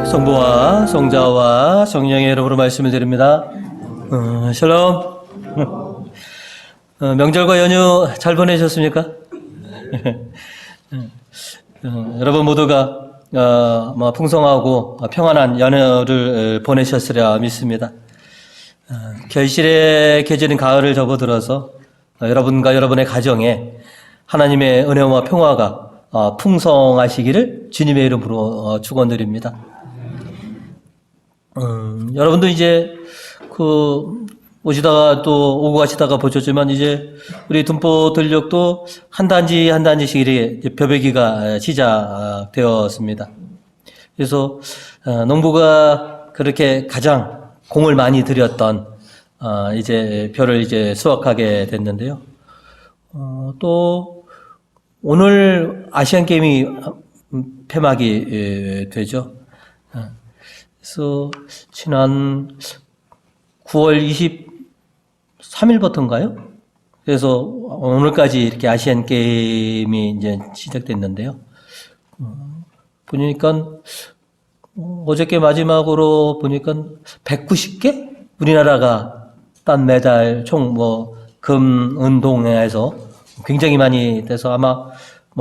성부와 성자와 성령의 이름으로 말씀을 드립니다. 샬롬. 명절과 연휴 잘 보내셨습니까? 여러분 모두가 풍성하고 평안한 연휴를 보내셨으리라 믿습니다. 결실의 계절인 가을을 접어들어서 여러분과 여러분의 가정에 하나님의 은혜와 평화가 풍성하시기를 주님의 이름으로 축원드립니다. 여러분도 이제 오시다가 또 오고 가시다가 보셨지만 이제 우리 둔포 들녘도 한 단지 한 단지씩 이렇게 벼베기가 시작되었습니다. 그래서 농부가 그렇게 가장 공을 많이 들였던 이제 벼를 이제 수확하게 됐는데요. 또 오늘 아시안 게임이 폐막이 되죠. 그래서 지난 9월 23일부터인가요? 그래서 오늘까지 이렇게 아시안 게임이 이제 시작됐는데요. 보니까 어저께 마지막으로 보니까 190개 우리나라가 딴 메달 총 금, 은, 동에서 굉장히 많이 돼서 아마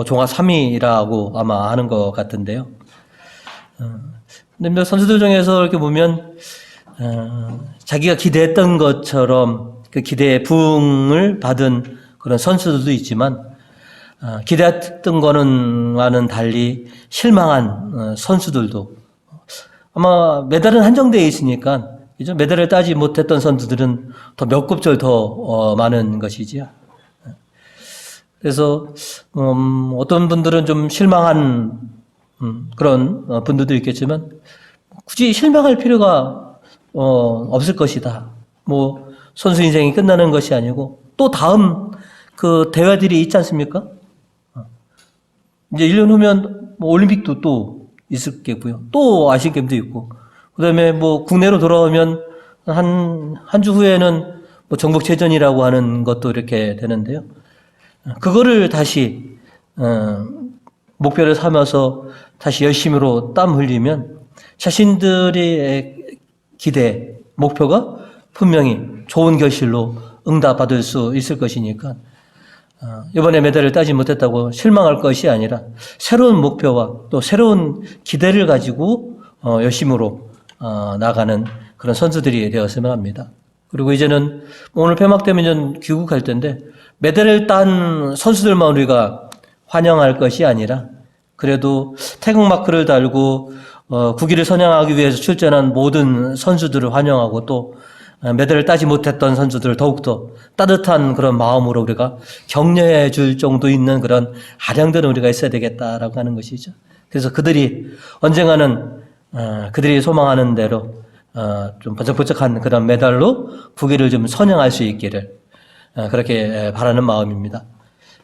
종합 3위라고 아마 하는 것 같은데요. 근데 선수들 중에서 이렇게 보면 자기가 기대했던 것처럼 그 기대에 부응을 받은 그런 선수들도 있지만 기대했던 거는와는 달리 실망한 선수들도 아마 메달은 한정되어 있으니까 그죠? 메달을 따지 못했던 선수들은 더 몇 곱절 더 많은 것이지요. 그래서 어떤 분들은 좀 실망한 그런 분들도 있겠지만 굳이 실망할 필요가 없을 것이다. 선수 인생이 끝나는 것이 아니고 또 다음 그 대회들이 있지 않습니까? 이제 1년 후면 올림픽도 또 있을겠고요. 또 아시안 게임도 있고. 그다음에 국내로 돌아오면 한 주 후에는 전국체전이라고 하는 것도 이렇게 되는데요. 그거를 다시 목표를 삼아서 다시 열심히로 땀 흘리면 자신들의 기대, 목표가 분명히 좋은 결실로 응답받을 수 있을 것이니까 이번에 메달을 따지 못했다고 실망할 것이 아니라 새로운 목표와 또 새로운 기대를 가지고 열심으로 나가는 그런 선수들이 되었으면 합니다. 그리고 이제는 오늘 폐막되면 귀국할 텐데 메달을 딴 선수들만 우리가 환영할 것이 아니라 그래도 태극마크를 달고 국위를 선양하기 위해서 출전한 모든 선수들을 환영하고 또 메달을 따지 못했던 선수들을 더욱더 따뜻한 그런 마음으로 우리가 격려해 줄 정도 있는 그런 아량들은 우리가 있어야 되겠다라고 하는 것이죠. 그래서 그들이 언젠가는 그들이 소망하는 대로 좀 번쩍번쩍한 그런 메달로 국위를 좀 선양할 수 있기를 그렇게 바라는 마음입니다.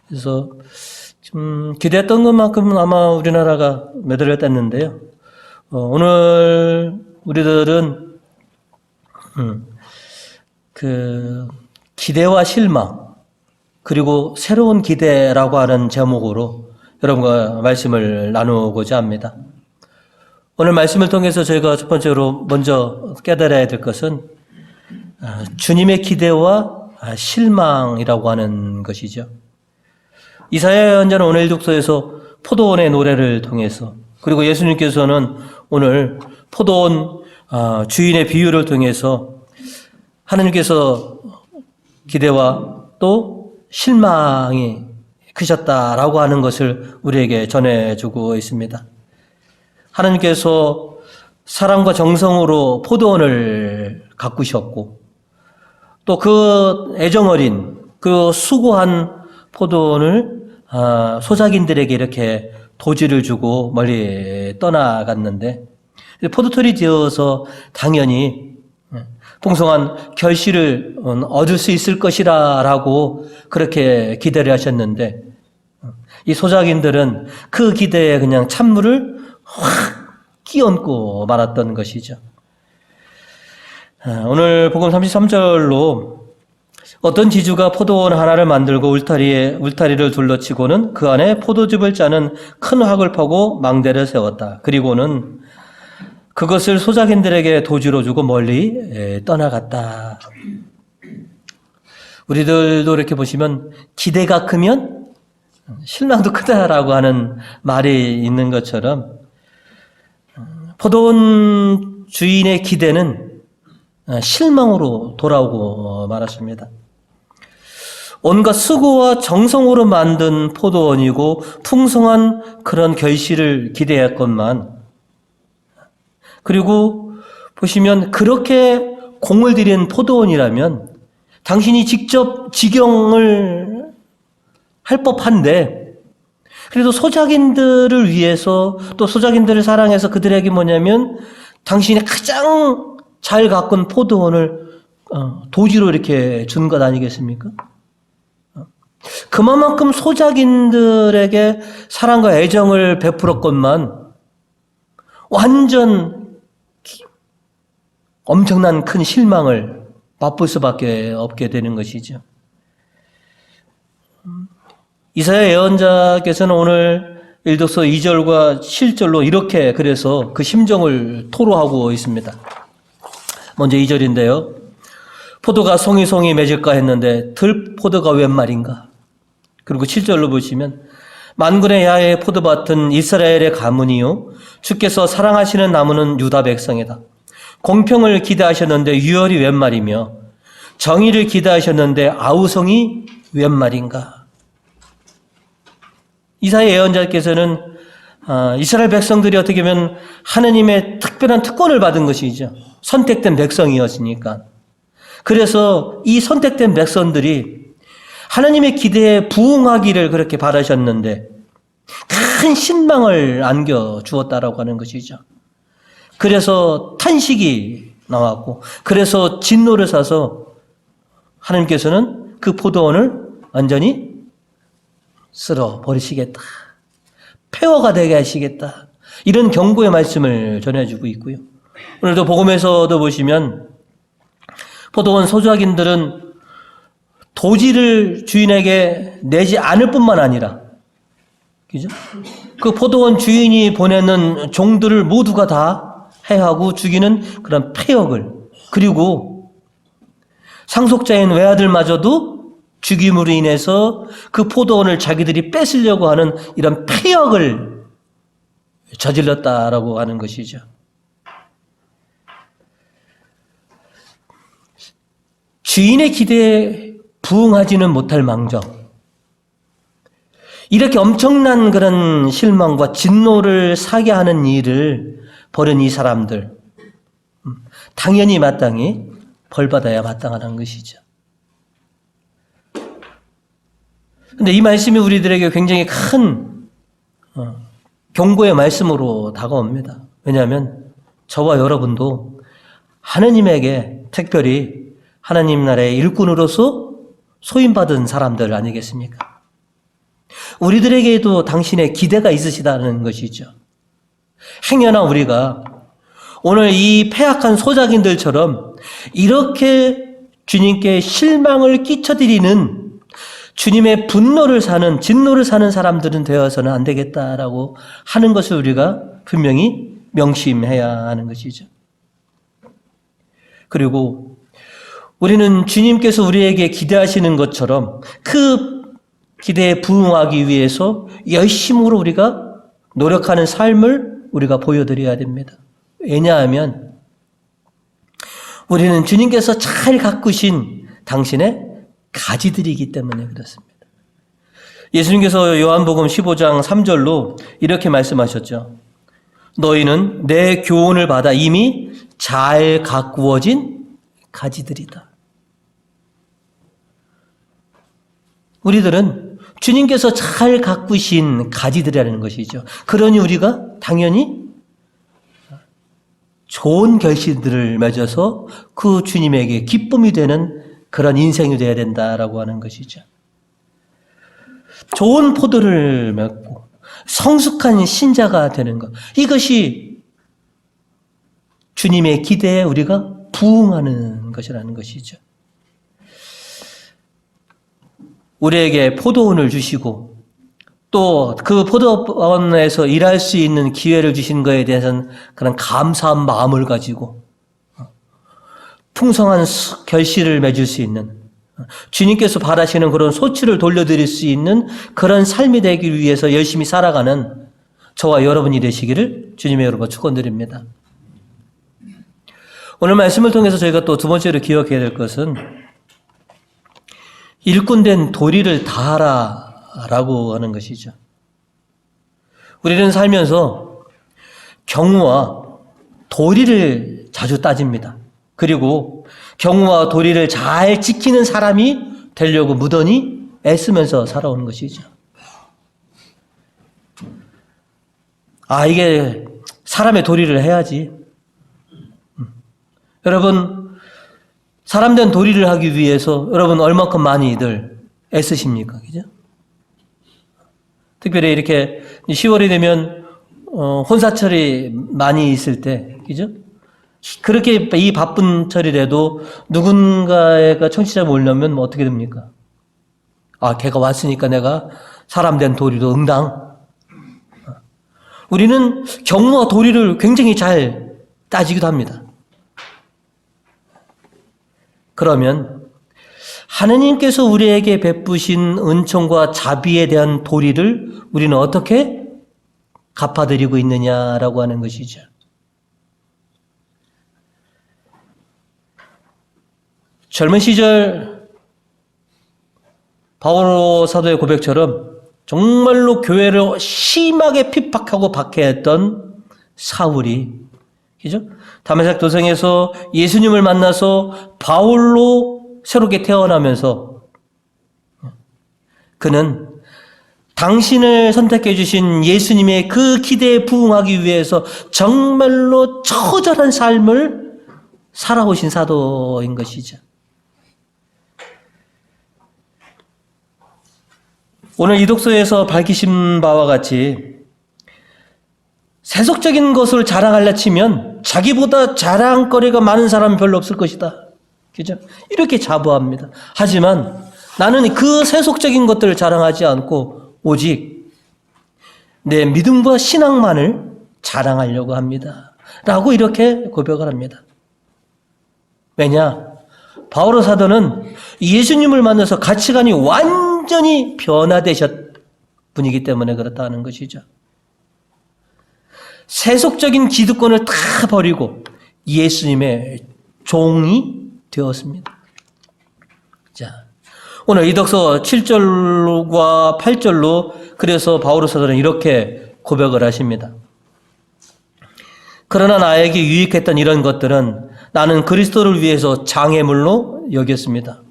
그래서 좀 기대했던 것만큼은 아마 우리나라가 메달을 땄는데요. 오늘 우리들은 그 기대와 실망 그리고 새로운 기대라고 하는 제목으로 여러분과 말씀을 나누고자 합니다. 오늘 말씀을 통해서 저희가 첫 번째로 먼저 깨달아야 될 것은 주님의 기대와 실망이라고 하는 것이죠. 이사야 예언자는 오늘 독서에서 포도원의 노래를 통해서 그리고 예수님께서는 오늘 포도원 주인의 비유를 통해서 하나님께서 기대와 또 실망이 크셨다라고 하는 것을 우리에게 전해주고 있습니다. 하나님께서 사랑과 정성으로 포도원을 가꾸셨고 또 그 애정어린 그 수고한 포도원을 소작인들에게 이렇게 도지를 주고 멀리 떠나갔는데 포도털이 되어서 당연히 풍성한 결실을 얻을 수 있을 것이라고 그렇게 기대를 하셨는데 이 소작인들은 그 기대에 그냥 찬물을 확 끼얹고 말았던 것이죠. 오늘 복음 33절로 어떤 지주가 포도원 하나를 만들고 울타리를 둘러치고는 그 안에 포도즙을 짜는 큰 확을 파고 망대를 세웠다. 그리고는 그것을 소작인들에게 도주로 주고 멀리 떠나갔다. 우리들도 이렇게 보시면 기대가 크면 실망도 크다라고 하는 말이 있는 것처럼 포도원 주인의 기대는 실망으로 돌아오고 말았습니다. 온갖 수고와 정성으로 만든 포도원이고 풍성한 그런 결실을 기대했건만, 그리고 보시면 그렇게 공을 들인 포도원이라면 당신이 직접 직영을 할 법한데, 그래도 소작인들을 위해서 또 소작인들을 사랑해서 그들에게 뭐냐면 당신이 가장 잘 가꾼 포도원을 도지로 이렇게 준 것 아니겠습니까? 그만큼 소작인들에게 사랑과 애정을 베풀었건만 완전 엄청난 큰 실망을 맛볼 수밖에 없게 되는 것이죠. 이사야 예언자께서는 오늘 일독서 2절과 7절로 이렇게 그래서 그 심정을 토로하고 있습니다. 먼저 2절인데요. 포도가 송이송이 맺을까 했는데 들포도가 웬 말인가. 그리고 7절로 보시면 만군의 야훼의 포도밭은 이스라엘의 가문이요 주께서 사랑하시는 나무는 유다 백성이다. 공평을 기대하셨는데 유월이 웬 말이며 정의를 기대하셨는데 아우성이 웬 말인가. 이사야 예언자께서는 이스라엘 백성들이 어떻게 보면 하느님의 특별한 특권을 받은 것이죠. 선택된 백성이었으니까. 그래서 이 선택된 백성들이 하나님의 기대에 부응하기를 그렇게 바라셨는데 큰 신망을 안겨주었다라고 하는 것이죠. 그래서 탄식이 나왔고, 그래서 진노를 사서 하나님께서는 그 포도원을 완전히 쓸어버리시겠다. 폐허가 되게 하시겠다. 이런 경고의 말씀을 전해주고 있고요. 오늘도 복음에서도 보시면 포도원 소작인들은 도지를 주인에게 내지 않을 뿐만 아니라, 그죠? 그 포도원 주인이 보내는 종들을 모두가 다 해하고 죽이는 그런 폐역을, 그리고 상속자인 외아들마저도 죽임으로 인해서 그 포도원을 자기들이 뺏으려고 하는 이런 폐역을 저질렀다라고 하는 것이죠. 주인의 기대에 부응하지는 못할 망정, 이렇게 엄청난 그런 실망과 진노를 사게 하는 일을 벌인 이 사람들, 당연히 마땅히 벌받아야 마땅한 것이죠. 그런데 이 말씀이 우리들에게 굉장히 큰 경고의 말씀으로 다가옵니다. 왜냐하면 저와 여러분도 하느님에게 특별히 하나님 나라의 일꾼으로서 소임받은 사람들 아니겠습니까? 우리들에게도 당신의 기대가 있으시다는 것이죠. 행여나 우리가 오늘 이 패악한 소작인들처럼 이렇게 주님께 실망을 끼쳐드리는, 주님의 분노를 사는, 진노를 사는 사람들은 되어서는 안 되겠다라고 하는 것을 우리가 분명히 명심해야 하는 것이죠. 그리고 우리는 주님께서 우리에게 기대하시는 것처럼 그 기대에 부응하기 위해서 열심으로 우리가 노력하는 삶을 우리가 보여드려야 됩니다. 왜냐하면 우리는 주님께서 잘 가꾸신 당신의 가지들이기 때문에 그렇습니다. 예수님께서 요한복음 15장 3절로 이렇게 말씀하셨죠. 너희는 내 교훈을 받아 이미 잘 가꾸어진 가지들이다. 우리들은 주님께서 잘 가꾸신 가지들이라는 것이죠. 그러니 우리가 당연히 좋은 결실들을 맺어서 그 주님에게 기쁨이 되는 그런 인생이 되어야 된다라고 하는 것이죠. 좋은 포도를 맺고 성숙한 신자가 되는 것, 이것이 주님의 기대에 우리가 부응하는 것이라는 것이죠. 우리에게 포도원을 주시고 또 그 포도원에서 일할 수 있는 기회를 주신 것에 대해서는 그런 감사한 마음을 가지고 풍성한 결실을 맺을 수 있는, 주님께서 바라시는 그런 소출을 돌려드릴 수 있는 그런 삶이 되기 위해서 열심히 살아가는 저와 여러분이 되시기를 주님의 이름으로 축원드립니다. 오늘 말씀을 통해서 저희가 또 두 번째로 기억해야 될 것은 일꾼된 도리를 다하라라고 하는 것이죠. 우리는 살면서 경우와 도리를 자주 따집니다. 그리고 경우와 도리를 잘 지키는 사람이 되려고 무던히 애쓰면서 살아오는 것이죠. 이게 사람의 도리를 해야지. 여러분, 사람된 도리를 하기 위해서 여러분 얼마큼 많이들 애쓰십니까? 그죠? 특별히 이렇게 10월이 되면 혼사철이 많이 있을 때, 그죠? 그렇게 이 바쁜 철이라도 누군가가 청취자 모으려면 뭐 어떻게 됩니까? 걔가 왔으니까 내가 사람된 도리도 응당. 우리는 경무와 도리를 굉장히 잘 따지기도 합니다. 그러면 하느님께서 우리에게 베푸신 은총과 자비에 대한 도리를 우리는 어떻게 갚아드리고 있느냐라고 하는 것이죠. 젊은 시절 바오로 사도의 고백처럼 정말로 교회를 심하게 핍박하고 박해했던 사울이, 그죠? 다메섹 도성에서 예수님을 만나서 바울로 새롭게 태어나면서 그는 당신을 선택해 주신 예수님의 그 기대에 부응하기 위해서 정말로 처절한 삶을 살아오신 사도인 것이죠. 오늘 이 독서에서 밝히신 바와 같이 세속적인 것을 자랑하려 치면 자기보다 자랑거리가 많은 사람은 별로 없을 것이다. 그죠? 이렇게 자부합니다. 하지만 나는 그 세속적인 것들을 자랑하지 않고 오직 내 믿음과 신앙만을 자랑하려고 합니다. 라고 이렇게 고백을 합니다. 왜냐? 바오로 사도는 예수님을 만나서 가치관이 완전히 변화되셨 분이기 때문에 그렇다는 것이죠. 세속적인 기득권을 다 버리고 예수님의 종이 되었습니다. 자, 오늘 이 독서 7절과 8절로 그래서 바오로 사도는 이렇게 고백을 하십니다. 그러나 나에게 유익했던 이런 것들은 나는 그리스도를 위해서 장애물로 여겼습니다.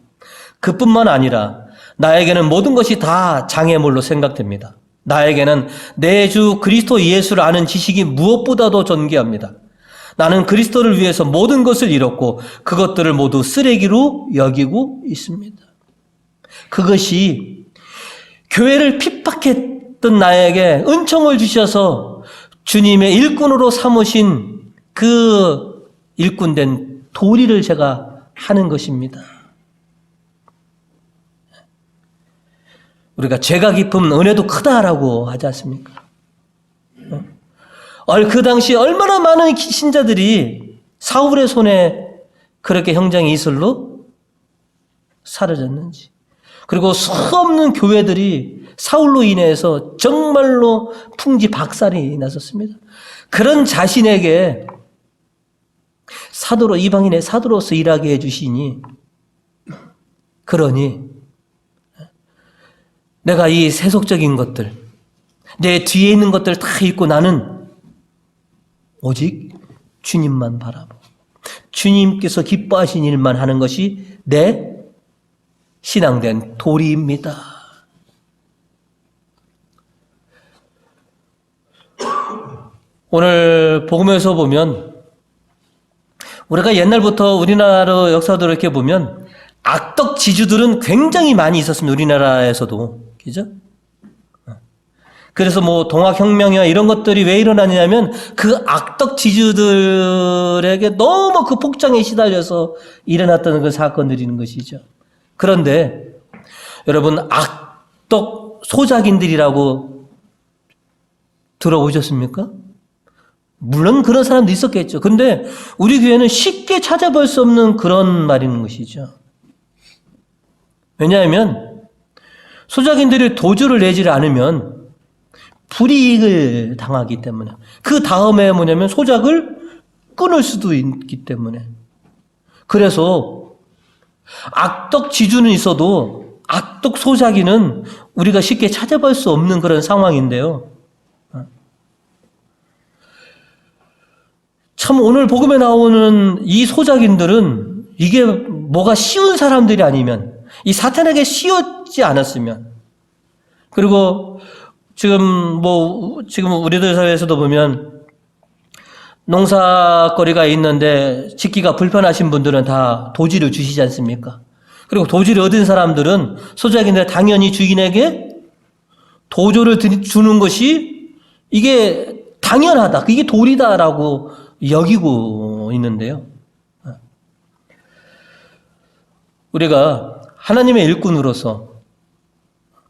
그뿐만 아니라 나에게는 모든 것이 다 장애물로 생각됩니다. 나에게는 내 주 그리스도 예수를 아는 지식이 무엇보다도 존귀합니다. 나는 그리스도를 위해서 모든 것을 잃었고 그것들을 모두 쓰레기로 여기고 있습니다. 그것이 교회를 핍박했던 나에게 은총을 주셔서 주님의 일꾼으로 삼으신 그 일꾼된 도리를 제가 하는 것입니다. 우리가 죄가 깊으면 은혜도 크다라고 하지 않습니까? 그 당시 얼마나 많은 신자들이 사울의 손에 그렇게 형장 이슬로 사라졌는지, 그리고 수없는 교회들이 사울로 인해서 정말로 풍지박살이 났었습니다. 그런 자신에게 사도로, 이방인의 사도로서 일하게 해주시니, 그러니 내가 이 세속적인 것들, 내 뒤에 있는 것들 다 잊고 나는 오직 주님만 바라보고 주님께서 기뻐하신 일만 하는 것이 내 신앙된 도리입니다. 오늘 복음에서 보면 우리가 옛날부터 우리나라 역사도 이렇게 보면 악덕 지주들은 굉장히 많이 있었습니다. 우리나라에서도. 그죠? 그래서 뭐 동학혁명이나 이런 것들이 왜 일어나냐면 그 악덕 지주들에게 너무 그 폭정에 시달려서 일어났던 그 사건들이 있는 것이죠. 그런데 여러분, 악덕 소작인들이라고 들어보셨습니까? 물론 그런 사람도 있었겠죠. 근데 우리 교회는 쉽게 찾아볼 수 없는 그런 말인 것이죠. 왜냐하면 소작인들이 도주를 내지 않으면 불이익을 당하기 때문에, 그 다음에 뭐냐면 소작을 끊을 수도 있기 때문에. 그래서 악덕 지주는 있어도 악덕 소작이는 우리가 쉽게 찾아볼 수 없는 그런 상황인데요. 참 오늘 복음에 나오는 이 소작인들은 이게 뭐가 쉬운 사람들이 아니면, 이 사탄에게 씌웠지 않았으면, 그리고 지금 우리들 사회에서도 보면 농사거리가 있는데 짓기가 불편하신 분들은 다 도지를 주시지 않습니까? 그리고 도지를 얻은 사람들은, 소작인들 당연히 주인에게 도조를 주는 것이 이게 당연하다, 이게 도리다라고 여기고 있는데요. 우리가 하나님의 일꾼으로서,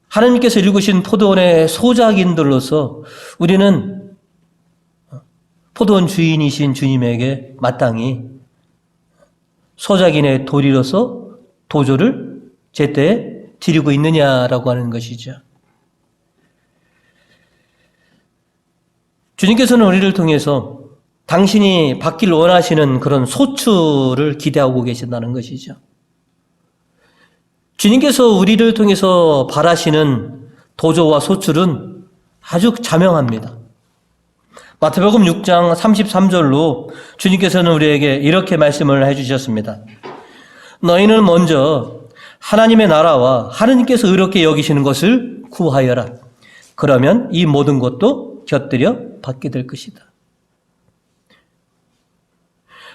하나님께서 일구신 포도원의 소작인들로서 우리는 포도원 주인이신 주님에게 마땅히 소작인의 도리로서 도조를 제때 드리고 있느냐라고 하는 것이죠. 주님께서는 우리를 통해서 당신이 받길 원하시는 그런 소출을 기대하고 계신다는 것이죠. 주님께서 우리를 통해서 바라시는 도조와 소출은 아주 자명합니다. 마태복음 6장 33절로 주님께서는 우리에게 이렇게 말씀을 해주셨습니다. 너희는 먼저 하나님의 나라와 하나님께서 의롭게 여기시는 것을 구하여라. 그러면 이 모든 것도 곁들여 받게 될 것이다.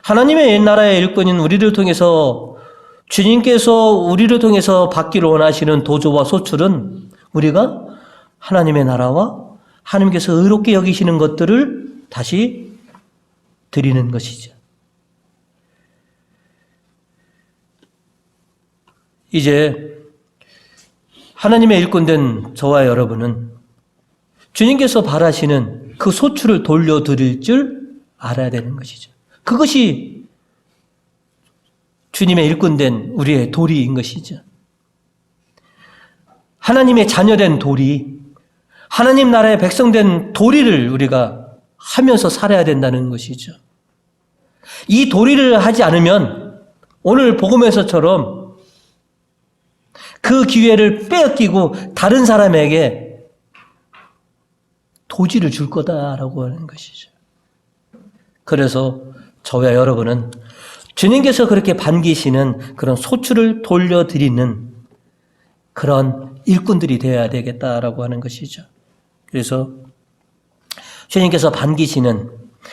하나님의 나라의 일꾼인 우리를 통해서, 주님께서 우리를 통해서 받기를 원하시는 도조와 소출은 우리가 하나님의 나라와 하나님께서 의롭게 여기시는 것들을 다시 드리는 것이죠. 이제 하나님의 일꾼된 저와 여러분은 주님께서 바라시는 그 소출을 돌려드릴 줄 알아야 되는 것이죠. 그것이 주님의 일꾼된 우리의 도리인 것이죠. 하나님의 자녀된 도리, 하나님 나라의 백성된 도리를 우리가 하면서 살아야 된다는 것이죠. 이 도리를 하지 않으면 오늘 복음에서처럼 그 기회를 빼앗기고 다른 사람에게 도지를 줄 거다라고 하는 것이죠. 그래서 저와 여러분은 주님께서 그렇게 반기시는 그런 소출을 돌려드리는 그런 일꾼들이 되어야 되겠다라고 하는 것이죠. 그래서 주님께서 반기시는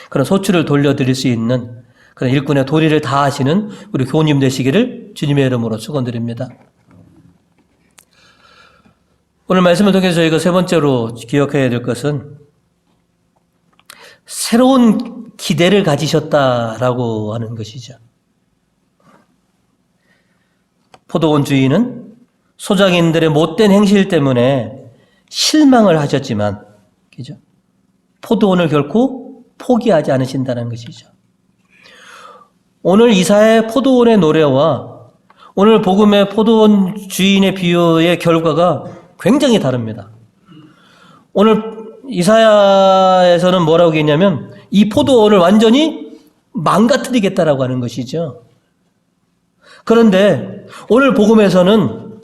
그런 소출을 돌려드릴 수 있는 그런 일꾼의 도리를 다하시는 우리 교우님 되시기를 주님의 이름으로 축원드립니다. 오늘 말씀을 통해서 저희가 세 번째로 기억해야 될 것은 새로운 기대를 가지셨다라고 하는 것이죠. 포도원 주인은 소작인들의 못된 행실 때문에 실망을 하셨지만, 그죠? 포도원을 결코 포기하지 않으신다는 것이죠. 오늘 이사야의 포도원의 노래와 오늘 복음의 포도원 주인의 비유의 결과가 굉장히 다릅니다. 오늘 이사야에서는 뭐라고 했냐면 이 포도원을 완전히 망가뜨리겠다라고 하는 것이죠. 그런데 오늘 복음에서는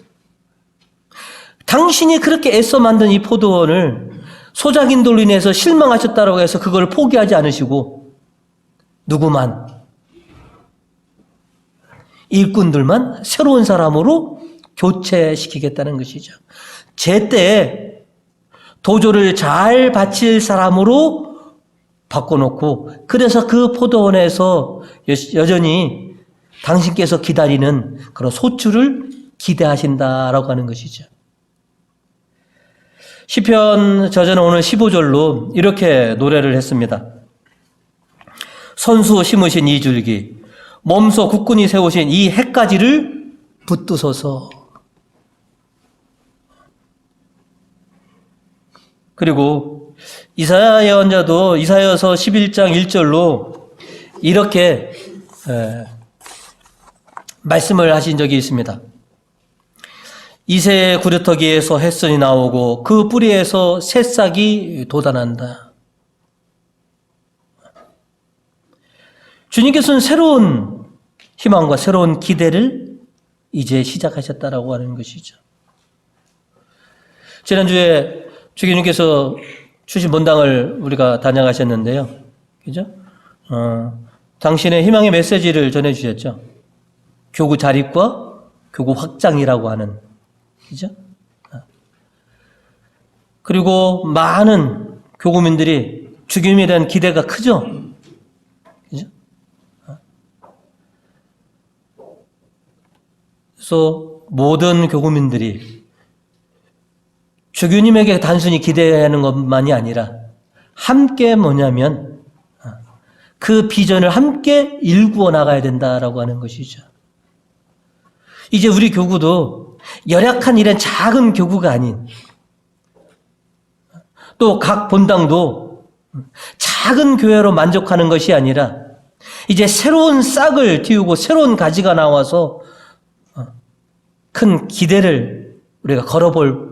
당신이 그렇게 애써 만든 이 포도원을 소작인들로 인해서 실망하셨다라고 해서 그걸 포기하지 않으시고 누구만, 일꾼들만 새로운 사람으로 교체시키겠다는 것이죠. 제때 도조를 잘 바칠 사람으로 바꿔놓고, 그래서 그 포도원에서 여전히 당신께서 기다리는 그런 소출을 기대하신다라고 하는 것이죠. 시편 저자는 오늘 15절로 이렇게 노래를 했습니다. 선수 심으신 이 줄기, 몸소 국군이 세우신 이 해까지를 붙드소서. 그리고 이사야 예언자도 이사야서 11장 1절로 이렇게 말씀을 하신 적이 있습니다. 이새의 구려터기에서 햇선이 나오고 그 뿌리에서 새싹이 돋아난다. 주님께서는 새로운 희망과 새로운 기대를 이제 시작하셨다라고 하는 것이죠. 지난주에 주교님께서 주신 본당을 우리가 단양하셨는데요. 그죠? 당신의 희망의 메시지를 전해주셨죠. 교구 자립과 교구 확장이라고 하는, 그죠? 그리고 많은 교구민들이 주교님에 대한 기대가 크죠? 그죠? 그래서 모든 교구민들이 주교님에게 단순히 기대하는 것만이 아니라 함께 뭐냐면 그 비전을 함께 일구어 나가야 된다라고 하는 것이죠. 이제 우리 교구도 열악한 이런 작은 교구가 아닌, 또 각 본당도 작은 교회로 만족하는 것이 아니라 이제 새로운 싹을 틔우고 새로운 가지가 나와서 큰 기대를 우리가 걸어볼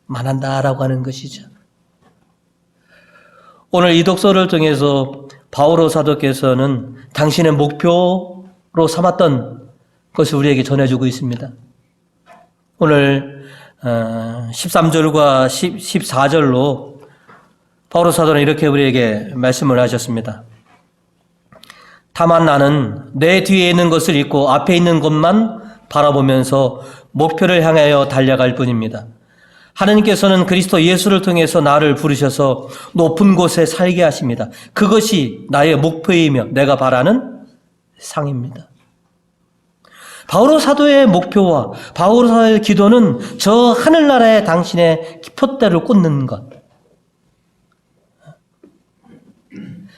만한다라고 하는 것이죠. 오늘 이 독서를 통해서 바오로 사도께서는 당신의 목표로 삼았던 것을 우리에게 전해주고 있습니다. 오늘 13절과 14절로 바오로 사도는 이렇게 우리에게 말씀을 하셨습니다. 다만 나는 내 뒤에 있는 것을 잊고 앞에 있는 것만 바라보면서 목표를 향하여 달려갈 뿐입니다. 하나님께서는 그리스도 예수를 통해서 나를 부르셔서 높은 곳에 살게 하십니다. 그것이 나의 목표이며 내가 바라는 상입니다. 바오로 사도의 목표와 바오로 사도의 기도는 저 하늘나라에 당신의 표대를 꽂는 것.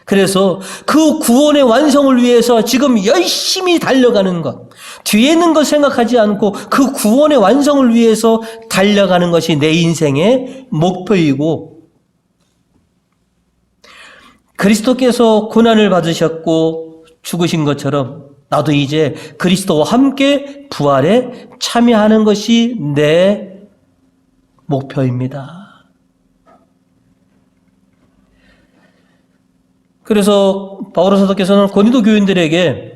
그래서 그 구원의 완성을 위해서 지금 열심히 달려가는 것. 뒤에 있는 것 생각하지 않고 그 구원의 완성을 위해서 달려가는 것이 내 인생의 목표이고, 그리스도께서 고난을 받으셨고 죽으신 것처럼 나도 이제 그리스도와 함께 부활에 참여하는 것이 내 목표입니다. 그래서 바오로 사도께서는 고린도 교인들에게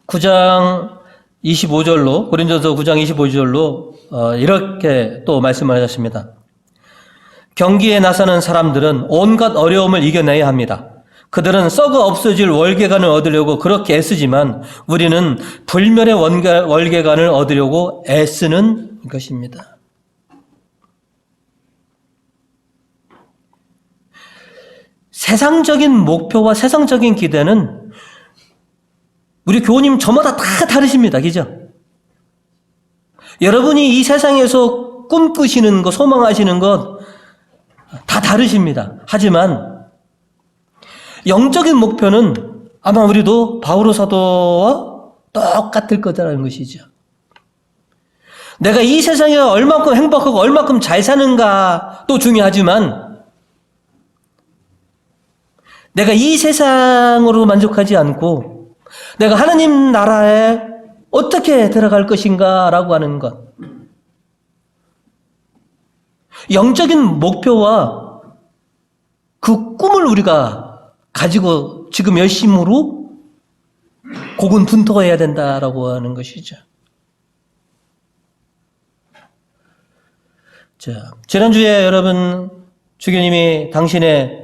9장 25절로, 고린도서 9장 25절로 이렇게 또 말씀을 하셨습니다. 경기에 나서는 사람들은 온갖 어려움을 이겨내야 합니다. 그들은 썩어 없어질 월계관을 얻으려고 그렇게 애쓰지만 우리는 불멸의 월계관을 얻으려고 애쓰는 것입니다. 세상적인 목표와 세상적인 기대는 우리 교우님 저마다 다 다르십니다. 그죠? 여러분이 이 세상에서 꿈꾸시는 것, 소망하시는 것 다 다르십니다. 하지만 영적인 목표는 아마 우리도 바오로 사도와 똑같을 거다라는 것이죠. 내가 이 세상에 얼마큼 행복하고 얼마큼 잘 사는가도 중요하지만 내가 이 세상으로 만족하지 않고 내가 하나님 나라에 어떻게 들어갈 것인가라고 하는 것. 영적인 목표와 그 꿈을 우리가 가지고 지금 열심으로 고군분투해야 된다라고 하는 것이죠. 자, 지난주에 여러분 주교님이 당신의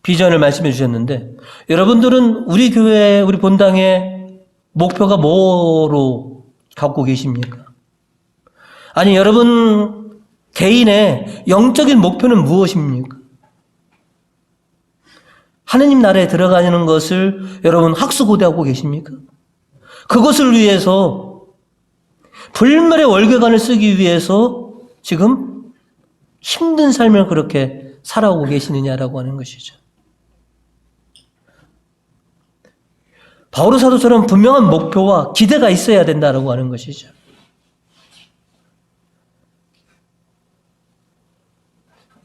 비전을 말씀해 주셨는데, 여러분들은 우리 교회, 우리 본당의 목표가 뭐로 갖고 계십니까? 아니, 여러분 개인의 영적인 목표는 무엇입니까? 하느님 나라에 들어가는 것을 여러분 학수고대하고 계십니까? 그것을 위해서 불멸의 월계관을 쓰기 위해서 지금 힘든 삶을 그렇게 살아오고 계시느냐라고 하는 것이죠. 바오로 사도처럼 분명한 목표와 기대가 있어야 된다라고 하는 것이죠.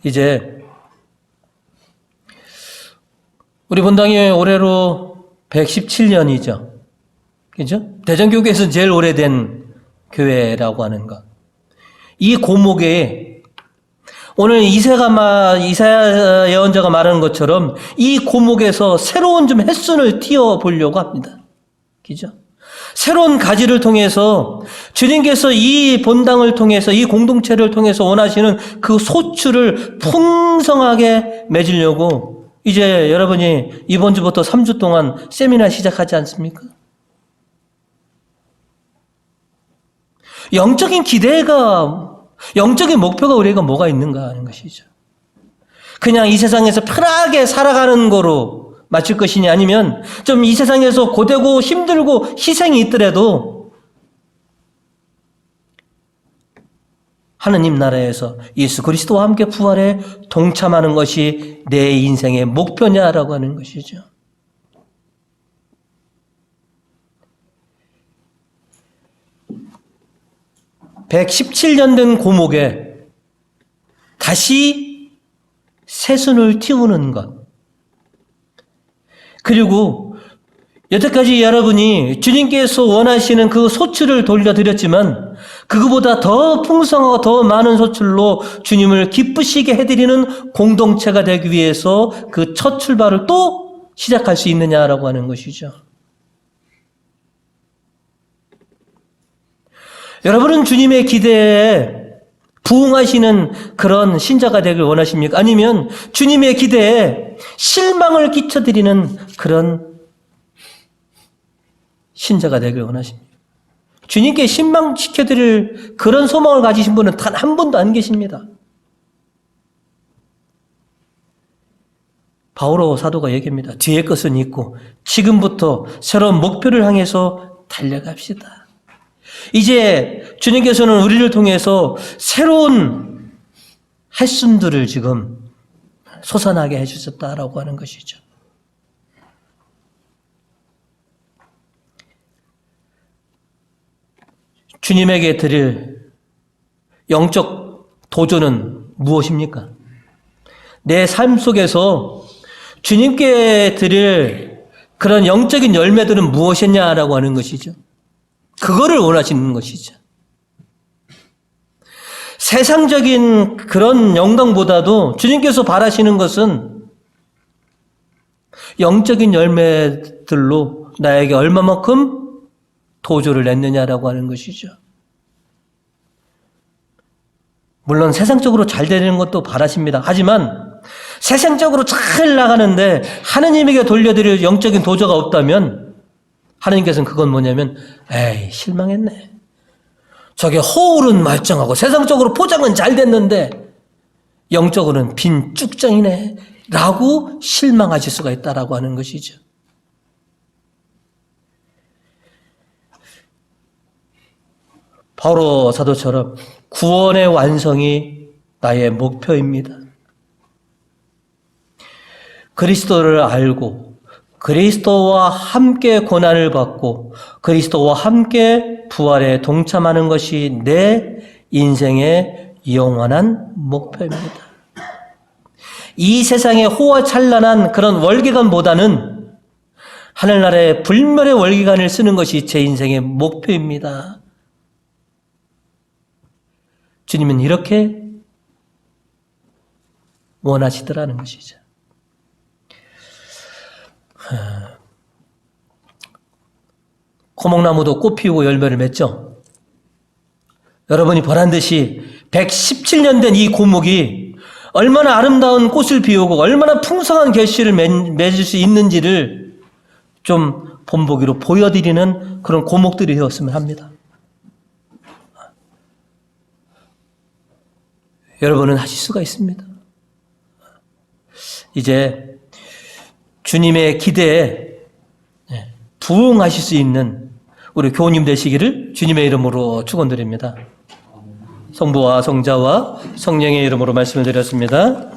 이제 우리 본당이 올해로 117년이죠. 그죠? 대전교회에서 제일 오래된 교회라고 하는 것. 이 고목에 오늘 이사야 예언자가 말하는 것처럼 이 고목에서 새로운 좀 햇순을 띄워 보려고 합니다. 그죠? 새로운 가지를 통해서 주님께서 이 본당을 통해서 이 공동체를 통해서 원하시는 그 소출을 풍성하게 맺으려고 이제 여러분이 이번 주부터 3주 동안 세미나 시작하지 않습니까? 영적인 기대가, 영적인 목표가 우리가 뭐가 있는가 하는 것이죠. 그냥 이 세상에서 편하게 살아가는 거로 마칠 것이냐, 아니면 좀 이 세상에서 고되고 힘들고 희생이 있더라도 하느님 나라에서 예수 그리스도와 함께 부활에 동참하는 것이 내 인생의 목표냐라고 하는 것이죠. (117년) 된 고목에 다시 새순을 틔우는 것. 그리고 여태까지 여러분이 주님께서 원하시는 그 소출을 돌려드렸지만 그거보다 더 풍성하고 더 많은 소출로 주님을 기쁘시게 해드리는 공동체가 되기 위해서 그 첫 출발을 또 시작할 수 있느냐라고 하는 것이죠. 여러분은 주님의 기대에 부응하시는 그런 신자가 되길 원하십니까? 아니면 주님의 기대에 실망을 끼쳐드리는 그런 신자가 되길 원하십니까? 주님께 실망시켜드릴 그런 소망을 가지신 분은 단 한 분도 안 계십니다. 바오로 사도가 얘기합니다. 뒤에 것은 있고 지금부터 새로운 목표를 향해서 달려갑시다. 이제 주님께서는 우리를 통해서 새로운 햇순들을 지금 솟아나게 해주셨다라고 하는 것이죠. 주님에게 드릴 영적 도전은 무엇입니까? 내 삶 속에서 주님께 드릴 그런 영적인 열매들은 무엇이냐라고 하는 것이죠. 그거를 원하시는 것이죠. 세상적인 그런 영광보다도 주님께서 바라시는 것은 영적인 열매들로 나에게 얼마만큼 도조를 냈느냐라고 하는 것이죠. 물론 세상적으로 잘 되는 것도 바라십니다. 하지만 세상적으로 잘 나가는데 하느님에게 돌려드릴 영적인 도조가 없다면 하느님께서는 그건 뭐냐면 에이 실망했네. 저게 허울은 말짱하고 세상적으로 포장은 잘 됐는데 영적으로는 빈 쭉정이네 라고 실망하실 수가 있다라고 하는 것이죠. 바로 사도처럼 구원의 완성이 나의 목표입니다. 그리스도를 알고 그리스도와 함께 고난을 받고 그리스도와 함께 부활에 동참하는 것이 내 인생의 영원한 목표입니다. 이 세상의 호화찬란한 그런 월계관보다는 하늘나라의 불멸의 월계관을 쓰는 것이 제 인생의 목표입니다. 주님은 이렇게 원하시더라는 것이죠. 고목나무도 꽃 피우고 열매를 맺죠. 여러분이 보란 듯이 117년 된 이 고목이 얼마나 아름다운 꽃을 피우고 얼마나 풍성한 결실을 맺을 수 있는지를 좀 본보기로 보여드리는 그런 고목들이 되었으면 합니다. 여러분은 하실 수가 있습니다. 이제 주님의 기대에 부응하실 수 있는 우리 교우님 되시기를 주님의 이름으로 축원드립니다. 성부와 성자와 성령의 이름으로 말씀을 드렸습니다.